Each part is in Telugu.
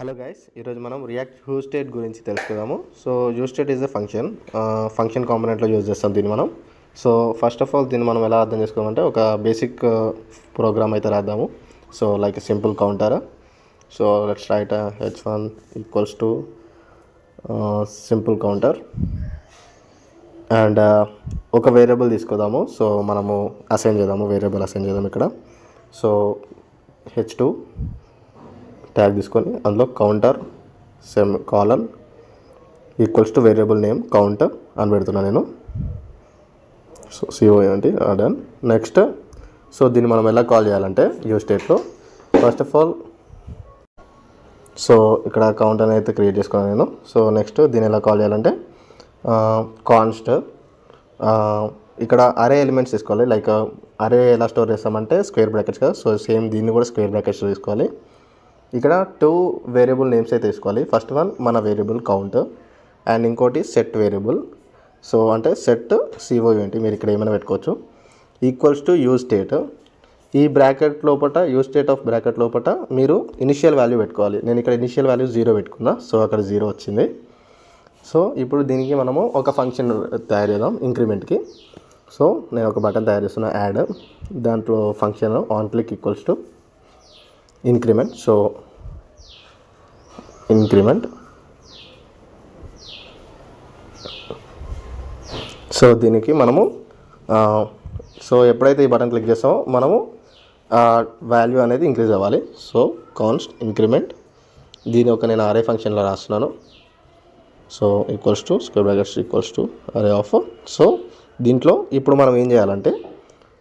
హలో గైస్, ఈరోజు మనం రియాక్ట్ యూస్టేట్ గురించి తెలుసుకుందాము. So useState is a function కాంపోనెంట్లో యూజ్ చేస్తాం దీన్ని మనం. సో ఫస్ట్ ఆఫ్ ఆల్ దీన్ని మనం ఎలా అర్థం చేసుకోవాలంటే ఒక బేసిక్ ప్రోగ్రామ్ అయితే రాద్దాము. So like simple counter. So let's write h1 equals to simple counter and ఒక వేరియబుల్ తీసుకుందాము. సో మనము వేరియబుల్ అసైన్ చేద్దాం ఇక్కడ. సో h2 ట్యాగ్ తీసుకొని అందులో counter colon equals to variable name counter అని పెడుతున్నాను నేను. సో సిఓ ఏంటి డన్. నెక్స్ట్ సో దీన్ని మనం ఎలా కాల్ చేయాలంటే యూస్టేట్లో ఫస్ట్ ఆఫ్ ఆల్ సో ఇక్కడ కౌంటర్ అయితే క్రియేట్ చేసుకున్నాను నేను. సో నెక్స్ట్ దీన్ని ఎలా కాల్ చేయాలంటే కాన్స్ట్ ఇక్కడ అరే ఎలిమెంట్స్ తీసుకోవాలి. లైక్ అరే ఎలా స్టోర్ చేస్తామంటే స్క్వేర్ బ్రాకెట్స్ కదా. సో సేమ్ దీన్ని కూడా స్క్వేర్ బ్రాకెట్స్ తీసుకోవాలి. ఇక్కడ 2 వేరియబుల్ నేమ్స్ అయితే తీసుకోవాలి. ఫస్ట్ వన్ మన వేరియబుల్ కౌంట్ అండ్ ఇంకోటి సెట్ వేరియబుల్. సో అంటే సెట్ సిఓ ఏంటి మీరు ఇక్కడ ఏమైనా పెట్టుకోవచ్చు ఈక్వల్స్ టు యూజ్ స్టేట్. ఈ బ్రాకెట్ లోపల యూజ్ స్టేట్ ఆఫ్ బ్రాకెట్ లోపల మీరు ఇనిషియల్ వాల్యూ పెట్టుకోవాలి. నేను ఇక్కడ ఇనిషియల్ వాల్యూ 0 పెట్టుకున్నా. సో అక్కడ 0 వచ్చింది. సో ఇప్పుడు దీనికి మనము ఒక ఫంక్షన్ తయారు చేద్దాం ఇంక్రిమెంట్కి. సో నేను ఒక బటన్ తయారు చేస్తున్నా యాడ్. దాంట్లో function on click equals to increment. So increment. So దీనికి మనము సో ఎప్పుడైతే ఈ బటన్ క్లిక్ చేస్తామో మనము వాల్యూ అనేది ఇంక్రీజ్ అవ్వాలి. సో కాన్స్ట్ ఇంక్రిమెంట్ దీని ఒక నేను అరే ఫంక్షన్లో రాస్తున్నాను. So equals to square brackets equals to అరే ఆఫ్. సో దీంట్లో ఇప్పుడు మనం ఏం చేయాలంటే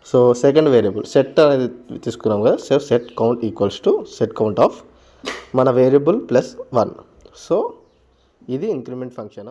సో సెకండ్ వేరియబుల్ సెట్ అనేది తీసుకున్నాం కదా. So set count equals to set count of మన వేరియబుల్ +1. సో ఇది ఇంక్రిమెంట్ ఫంక్షన్.